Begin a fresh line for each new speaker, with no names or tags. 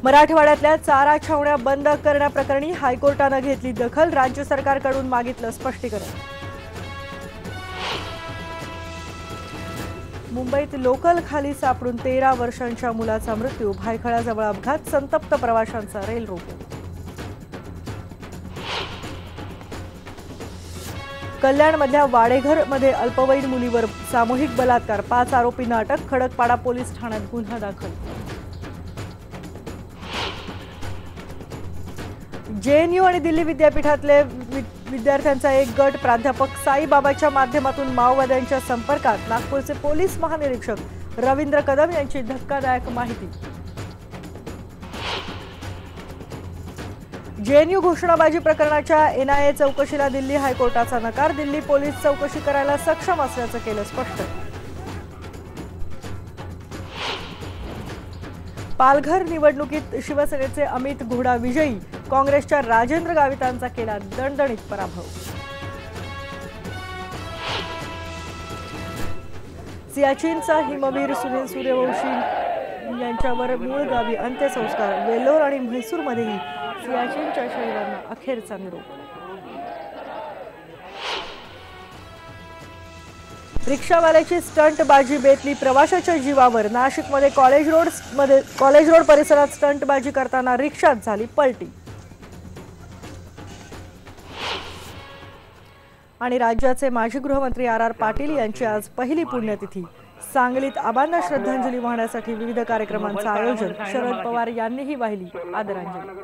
मराठवाड्यातल्या चारा छावण्या बंद करण्याप्रकरणी हायकोर्टाने घेतली दखल, राज्य सरकारकडून मागितलं स्पष्टीकरण। मुंबईत लोकल खाली सापडून 13 वर्षांच्या मुलाचा मृत्यू, भायखळ्याजवळ अपघात, संतप्त प्रवाशांचा रेल रोको। कल्याणमधल्या वाडेघरमध्ये अल्पवयीन मुलीवर सामूहिक बलात्कार, 5 आरोपींना अटक, खडकपाडा पोलीस ठाण्यात गुन्हा दाखल। जेएनयू आणि दिल्ली विद्यापीठातले विद्यार्थ्यांचा एक गट प्राध्यापक साईबाबाच्या माध्यमातून माओवाद्यांच्या संपर्कात, नागपूरचे पोलीस महानिरीक्षक रवींद्र कदम यांची धक्कादायक माहिती। जेएनयू घोषणाबाजी प्रकरणाच्या एनआयए चौकशीला दिल्ली हायकोर्टाचा नकार, दिल्ली पोलीस चौकशी करायला सक्षम असल्याचं केलं स्पष्ट। पालघर निवडणुकीत शिवसेनेचे अमित घोडा विजयी, काँग्रेसच्या राजेंद्र गावितांचा केला दणदणीत पराभव। सियाचीनचा हिमवीर सुनील सूर्यवंशी यांच्यावर मूळ गावी अंत्यसंस्कार, वेल्लोर आणि म्हैसूरमध्येही सियाचीनच्या शहीदांना अखेरचा निरोप। रिक्षावाल्याची स्टंटबाजी बेतली प्रवाशाच्या जीवावर, नाशिकमध्ये कॉलेज रोड परिसरात स्टंटबाजी करताना रिक्षात झाली पलटी। आणि राज्याचे माजी गृहमंत्री आर पाटील यांची आज पहिली पुण्यतिथी, सांगलीत आबांना श्रद्धांजली वाहण्यासाठी विविध कार्यक्रमांचं आयोजन, शरद पवार यांनीही वाहिली आदरांजली।